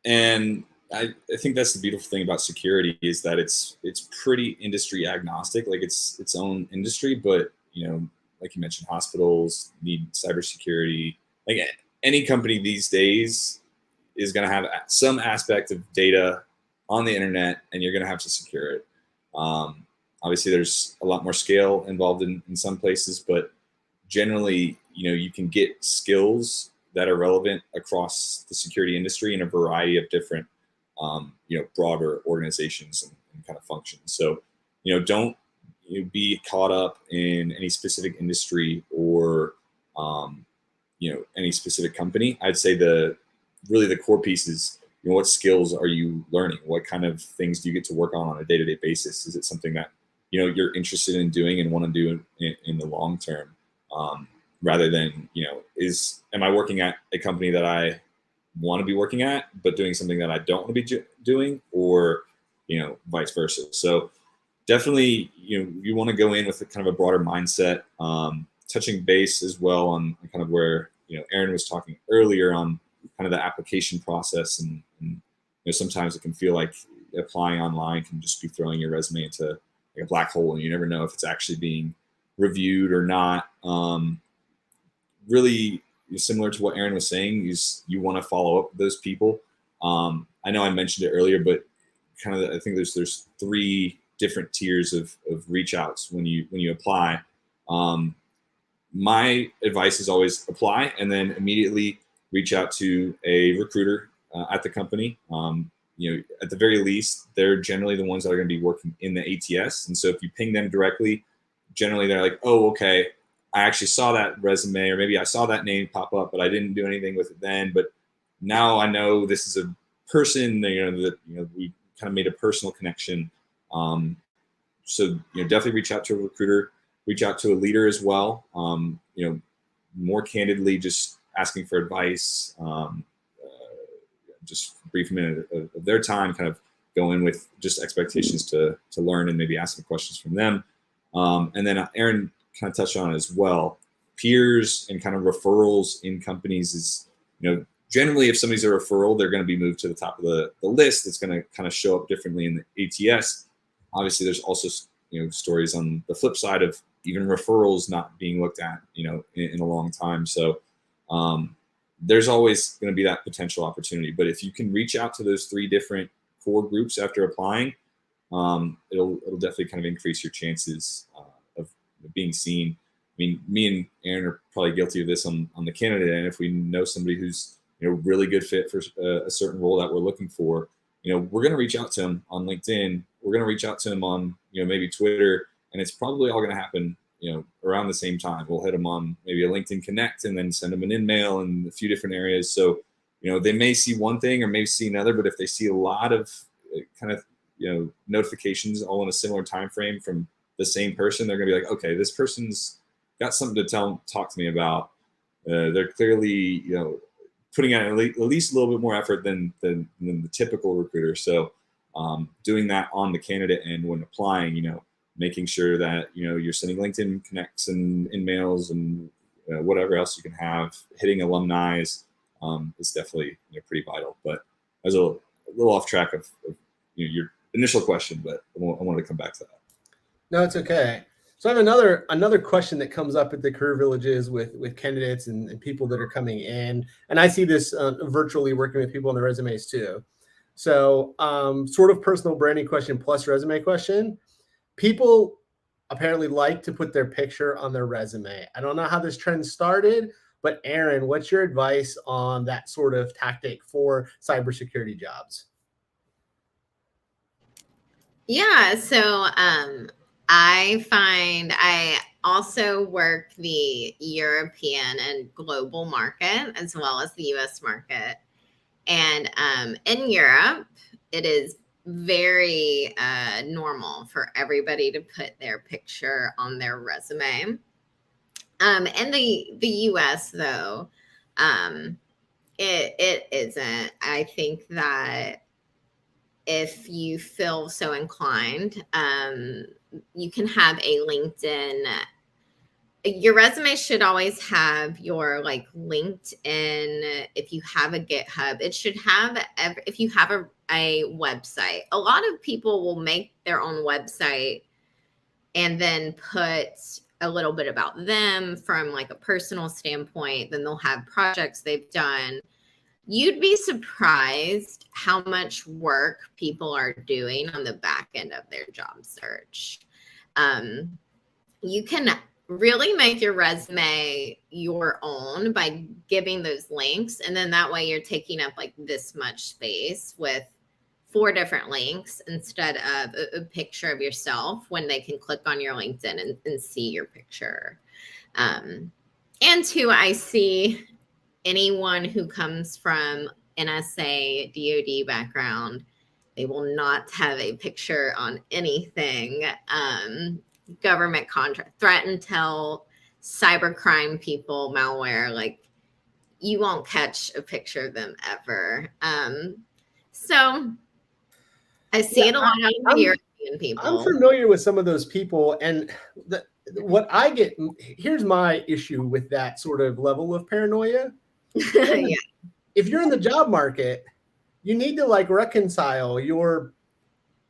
And I think that's the beautiful thing about security is that it's pretty industry agnostic, like it's its own industry. But like you mentioned, hospitals need cybersecurity. Like any company these days is going to have some aspect of data on the internet, and you're going to have to secure it. Obviously, there's a lot more scale involved in some places, but generally, you can get skills that are relevant across the security industry in a variety of different broader organizations and kind of functions. So, don't be caught up in any specific industry or, any specific company. I'd say the core piece is, what skills are you learning? What kind of things do you get to work on a day-to-day basis? Is it something that, you're interested in doing and want to do in the long term? Rather than, am I working at a company that I want to be working at, but doing something that I don't want to be doing, or, vice versa. So definitely, you want to go in with a kind of a broader mindset, touching base as well on kind of where, Aaron was talking earlier on kind of the application process. And sometimes it can feel like applying online can just be throwing your resume into like a black hole, and you never know if it's actually being reviewed or not. Really similar to what Aaron was saying, is you want to follow up with those people. I know I mentioned it earlier, but kind of I think there's 3 different tiers of reach outs when you apply. My advice is always apply and then immediately reach out to a recruiter at the company. At the very least, they're generally the ones that are going to be working in the ATS. And so if you ping them directly, generally they're like, oh, okay, I actually saw that resume, or maybe I saw that name pop up, but I didn't do anything with it then. But now I know this is a person, that we kind of made a personal connection. So definitely reach out to a recruiter, reach out to a leader as well. More candidly, just asking for advice, just brief minute of their time, kind of go in with just expectations to learn and maybe ask some questions from them. And then Aaron kind of touched on it as well. Peers and kind of referrals in companies is, generally if somebody's a referral, they're going to be moved to the top of the list. It's going to kind of show up differently in the ATS. Obviously, there's also, stories on the flip side of even referrals not being looked at, in a long time. So there's always going to be that potential opportunity. But if you can reach out to those 3 different core groups after applying, it'll definitely kind of increase your chances of being seen. I mean, me and Aaron are probably guilty of this on the candidate end. If we know somebody who's really good fit for a certain role that we're looking for, we're going to reach out to them on LinkedIn. We're going to reach out to them on maybe Twitter, and it's probably all going to happen around the same time. We'll hit them on maybe a LinkedIn Connect and then send them an email in a few different areas. So they may see one thing or maybe see another, but if they see a lot of kind of notifications all in a similar time frame from the same person, they're going to be like, okay, this person's got something to talk to me about. They're clearly putting out at least a little bit more effort than the typical recruiter. So doing that on the candidate end when applying, making sure that you're sending LinkedIn Connects and emails and whatever else you can have, hitting alumni is definitely pretty vital. But I was a little off track of your initial question, but I wanted to come back to that. No, it's okay. So I have another question that comes up at the Career Villages with candidates and people that are coming in, and I see this virtually working with people on the resumes too. So sort of personal branding question plus resume question. People apparently like to put their picture on their resume. I don't know how this trend started, but Aaron, what's your advice on that sort of tactic for cybersecurity jobs? Yeah, so I find I also work the European and global market as well as the US market. And in Europe, it is very normal for everybody to put their picture on their resume. In the US, though, it isn't. I think that if you feel so inclined, you can have a LinkedIn. Your resume should always have your LinkedIn. If you have a GitHub, it should have, if you have a website, a lot of people will make their own website and then put a little bit about them from a personal standpoint. Then they'll have projects they've done. You'd be surprised how much work people are doing on the back end of their job search. You can really make your resume your own by giving those links. And then that way you're taking up this much space with 4 different links instead of a picture of yourself when they can click on your LinkedIn and see your picture. And 2, I see anyone who comes from NSA, DoD background, they will not have a picture on anything. Government contract, threat intel, cybercrime people, malware, you won't catch a picture of them ever. So I see it a lot out of European people. I'm familiar with some of those people, and what I get, here's my issue with that sort of level of paranoia. Yeah. If you're in the job market, you need to reconcile your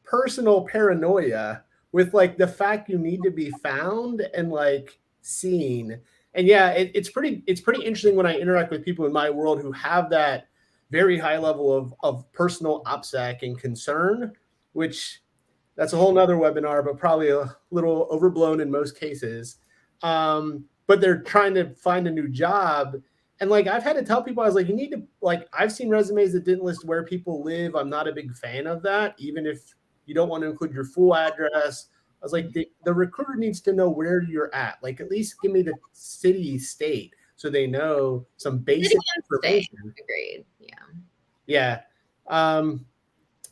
personal paranoia with the fact you need to be found and seen. And yeah, it's pretty interesting when I interact with people in my world who have that very high level of personal OPSEC and concern, which that's a whole nother webinar, but probably a little overblown in most cases. But they're trying to find a new job. And I've had to tell people, I was you need to, I've seen resumes that didn't list where people live. I'm not a big fan of that, even if you don't want to include your full address. I was the recruiter needs to know where you're at. At least give me the city, state, so they know some basic information. Agreed. Yeah.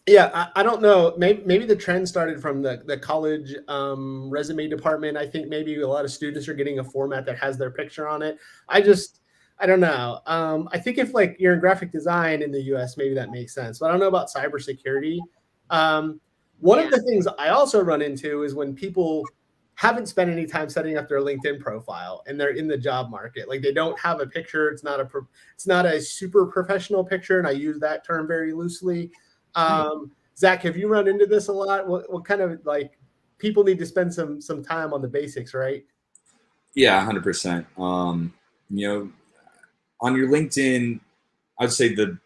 Yeah. I don't know. Maybe the trend started from the college resume department. I think maybe a lot of students are getting a format that has their picture on it. I don't know. I think if you're in graphic design in the US, maybe that makes sense. But I don't know about cybersecurity. One of the things I also run into is when people haven't spent any time setting up their LinkedIn profile and they're in the job market. Like they don't have a picture. It's not a super professional picture. And I use that term very loosely. Zach, have you run into this a lot? What kind of like people need to spend some time on the basics, right? Yeah, 100%. You know, on your LinkedIn, I'd say the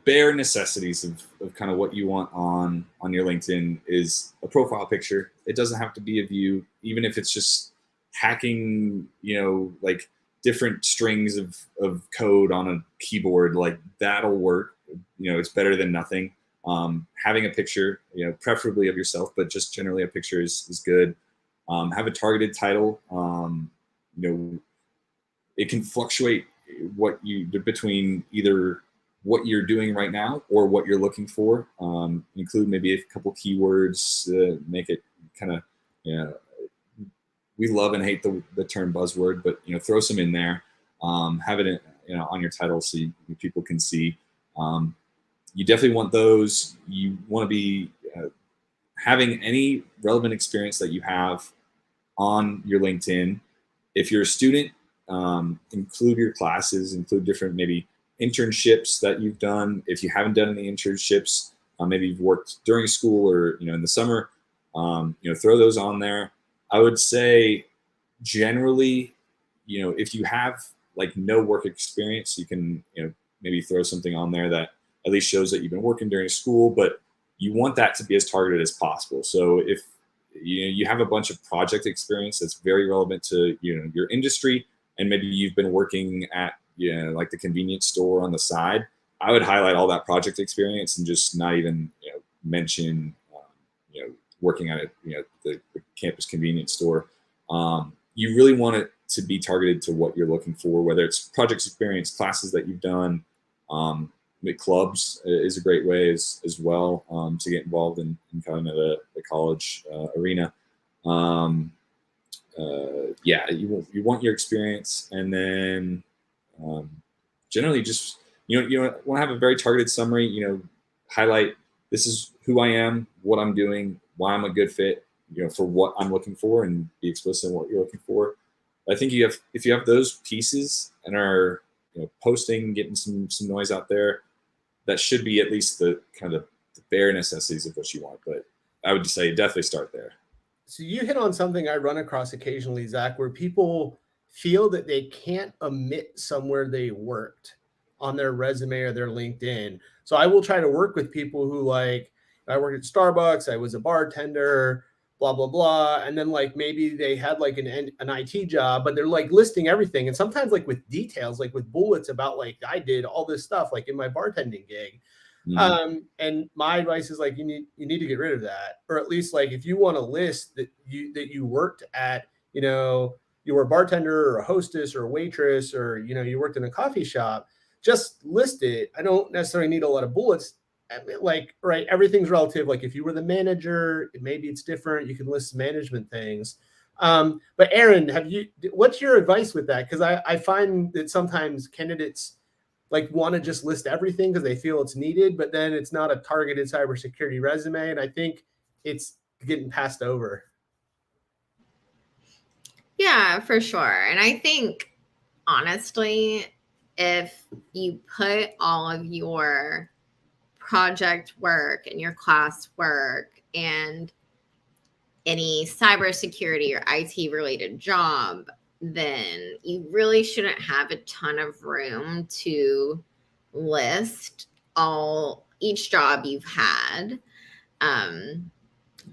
bare necessities of kind of what you want on your LinkedIn is a profile picture. It doesn't have to be of you, even if it's just hacking, like different strings of code on a keyboard, like that'll work. It's better than nothing. Having a picture, preferably of yourself, but just generally a picture is good. Have a targeted title. It can fluctuate between either what you're doing right now or what you're looking for. Include maybe a couple keywords, make it kind of, we love and hate the term buzzword, but throw some in there. Have it on your title so people can see. You definitely want those. You want to be having any relevant experience that you have on your LinkedIn. If you're a student, include your classes, include different maybe internships that you've done. If you haven't done any internships, maybe you've worked during school or in the summer, throw those on there. I would say generally, if you have like no work experience, you can maybe throw something on there that at least shows that you've been working during school, but you want that to be as targeted as possible. So if you have a bunch of project experience that's very relevant to your industry, and maybe you've been working at like the convenience store on the side, I would highlight all that project experience and just not even mention working at the campus convenience store. You really want it to be targeted to what you're looking for, whether it's project experience, classes that you've done. Clubs is a great way as well to get involved in kind of the college arena. You want your experience, and then generally just you want to have a very targeted summary. Highlight this is who I am, what I'm doing, why I'm a good fit, for what I'm looking for, and be explicit in what you're looking for. I think if you have those pieces and are posting, getting some noise out there, that should be at least the kind of the bare necessities of what you want. But I would say definitely start there. So you hit on something I run across occasionally, Zach, where people feel that they can't omit somewhere they worked on their resume or their LinkedIn. So I will try to work with people who like, I worked at Starbucks, I was a bartender, blah, blah, blah. And then like maybe they had like an IT job, but they're like listing everything. And sometimes like with details, like with bullets about like I did all this stuff like in my bartending gig. Mm-hmm. And my advice is like you need to get rid of that, or at least like if you want to list that you worked at, you were a bartender or a hostess or a waitress, or you worked in a coffee shop, just list it. I don't necessarily need a lot of bullets. I mean, like, right, everything's relative. Like if you were the manager, maybe it's different. You can list management things. But Aaron, what's your advice with that? Because I find that sometimes candidates like want to just list everything because they feel it's needed, but then it's not a targeted cybersecurity resume. And I think it's getting passed over. Yeah, for sure. And I think honestly, if you put all of your project work and your class work and any cybersecurity or IT related job, then you really shouldn't have a ton of room to list each job you've had. And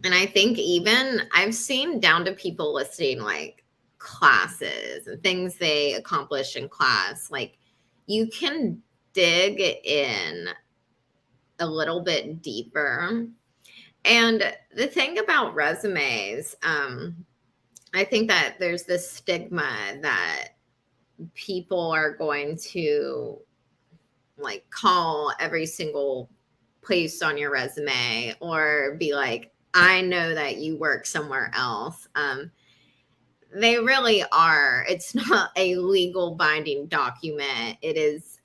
I think even I've seen down to people listing like classes and things they accomplish in class. Like you can dig in a little bit deeper. And the thing about resumes, I think that there's this stigma that people are going to like call every single place on your resume or be like, I know that you work somewhere else. They really are. It's not a legal binding document. It is,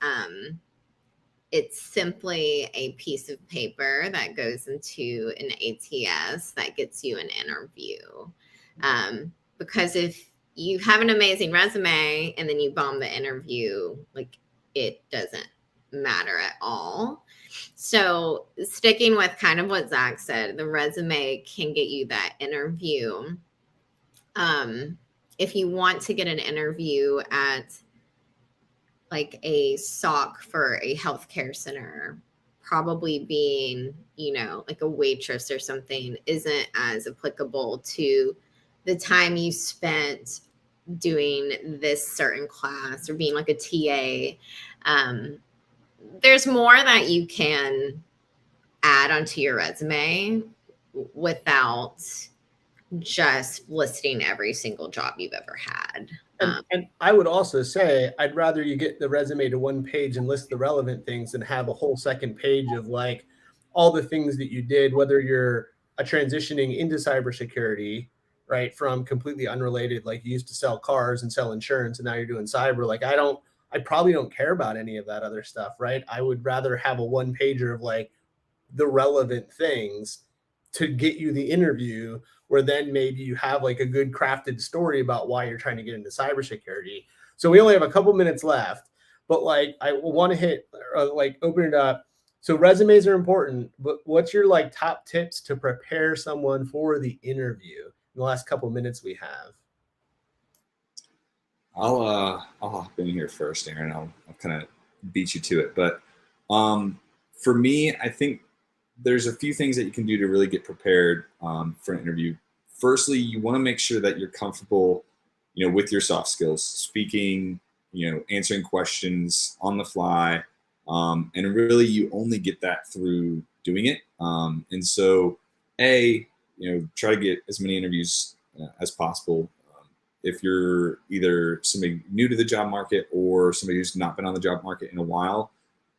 it's simply a piece of paper that goes into an ATS that gets you an interview. Because if you have an amazing resume and then you bomb the interview, like it doesn't matter at all. So sticking with kind of what Zach said, the resume can get you that interview. If you want to get an interview at like a SOC for a healthcare center, probably being, like a waitress or something isn't as applicable to the time you spent doing this certain class or being like a TA. There's more that you can add onto your resume without just listing every single job you've ever had. And I would also say, I'd rather you get the resume to one page and list the relevant things than have a whole second page of like all the things that you did, whether you're a transitioning into cybersecurity, right? From completely unrelated, like you used to sell cars and sell insurance and now you're doing cyber. Like I probably don't care about any of that other stuff, right? I would rather have a one pager of like the relevant things to get you the interview, where then maybe you have like a good crafted story about why you're trying to get into cybersecurity. So we only have a couple minutes left, but like I want to hit like open it up. So resumes are important, but what's your like top tips to prepare someone for the interview in the last couple minutes we have? I'll hop in here first, Aaron. I'll kind of beat you to it. But for me, I think there's a few things that you can do to really get prepared for an interview. Firstly, you want to make sure that you're comfortable, with your soft skills, speaking, answering questions on the fly, and really you only get that through doing it. And so, try to get as many interviews as possible. If you're either somebody new to the job market or somebody who's not been on the job market in a while,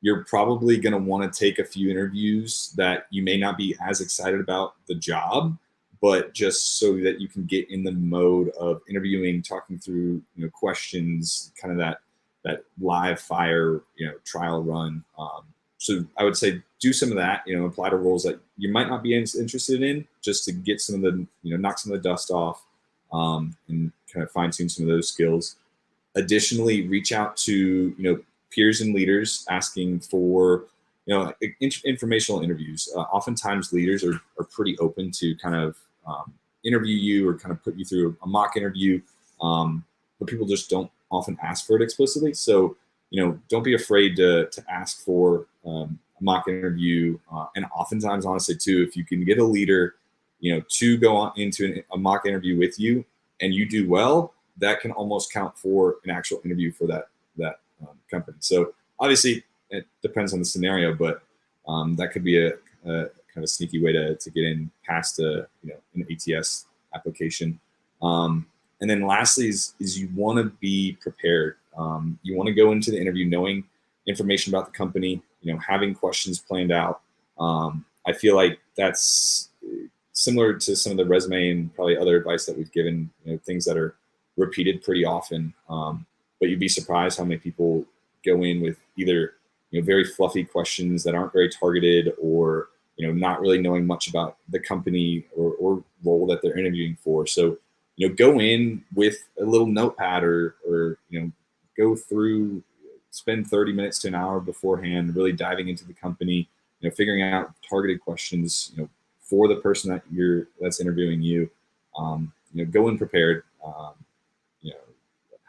you're probably going to want to take a few interviews that you may not be as excited about the job, but just so that you can get in the mode of interviewing, talking through, questions, kind of that live fire, trial run. So I would say do some of that, apply to roles that you might not be interested in, just to get some of the, knock some of the dust off, and kind of fine tune some of those skills. Additionally, reach out to, peers and leaders asking for, informational interviews. Oftentimes leaders are pretty open to kind of interview you or kind of put you through a mock interview. But people just don't often ask for it explicitly. So, don't be afraid to ask for a mock interview. And oftentimes, honestly, too, if you can get a leader, to go on into a mock interview with you and you do well, that can almost count for an actual interview for that company. So obviously it depends on the scenario, but that could be a kind of a sneaky way to get in past an ATS application. And then lastly is you want to be prepared. You want to go into the interview knowing information about the company, having questions planned out. I feel like that's similar to some of the resume and probably other advice that we've given, things that are repeated pretty often. But you'd be surprised how many people go in with either, very fluffy questions that aren't very targeted, or, not really knowing much about the company or role that they're interviewing for. So, go in with a little notepad or go through, spend 30 minutes to an hour beforehand, really diving into the company, figuring out targeted questions, for the person that's interviewing you. Go in prepared.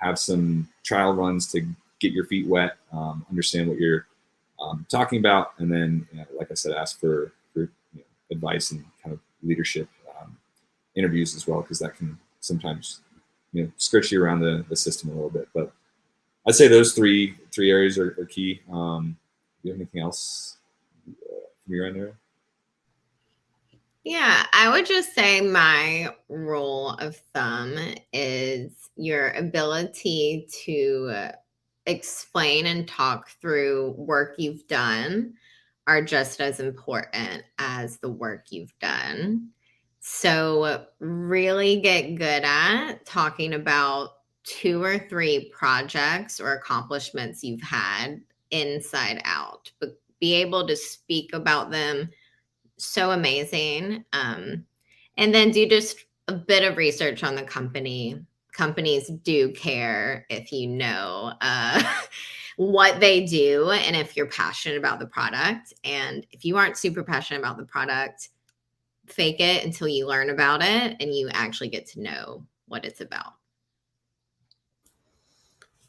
Have some trial runs to get your feet wet, understand what you're talking about, and then, like I said, ask for advice and kind of leadership interviews as well, because that can sometimes skirt you around the system a little bit. But I'd say those three areas are key. Do you have anything else from your end there? Yeah, I would just say my rule of thumb is your ability to explain and talk through work you've done are just as important as the work you've done. So, really get good at talking about 2 or 3 projects or accomplishments you've had inside out, but be able to speak about them so amazing. And then do just a bit of research on the company. Companies do care if you know what they do and if you're passionate about the product. And if you aren't super passionate about the product, fake it until you learn about it and you actually get to know what it's about.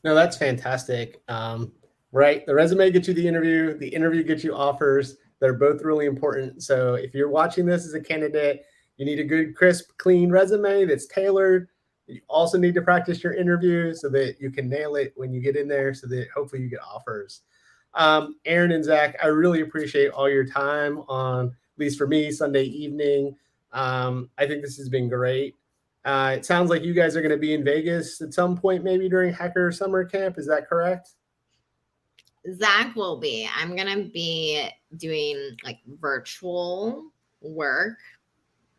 No, that's fantastic. Right. The resume gets you the interview gets you offers. They're both really important. So if you're watching this as a candidate, you need a good, crisp, clean resume that's tailored. You also need to practice your interview so that you can nail it when you get in there so that hopefully you get offers. Aaron and Zach, I really appreciate all your time on, at least for me, Sunday evening. I think this has been great. It sounds like you guys are going to be in Vegas at some point, maybe during Hacker Summer Camp. Is that correct? Zach will be. I'm going to be doing like virtual work,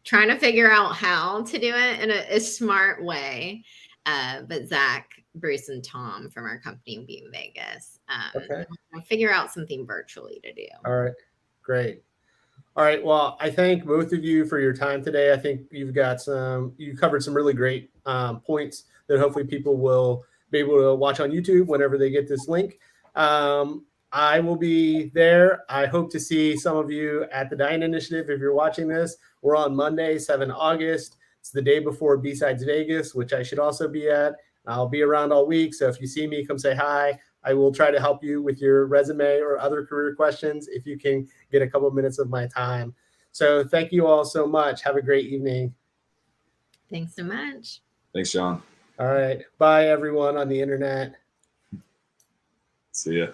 trying to figure out how to do it in a smart way. But Zach, Bruce, and Tom from our company will be in Vegas. Okay. I'll figure out something virtually to do. All right. Great. All right. Well, I thank both of you for your time today. I think you covered some really great points that hopefully people will be able to watch on YouTube whenever they get this link. I will be there. I hope to see some of you at the Dine Initiative. If you're watching this, we're on Monday, 7 August. It's the day before B-Sides Vegas, which I should also be at. I'll be around all week. So if you see me, come say hi. I will try to help you with your resume or other career questions if you can get a couple of minutes of my time. So thank you all so much. Have a great evening. Thanks so much. Thanks, John. All right. Bye, everyone on the internet. See ya.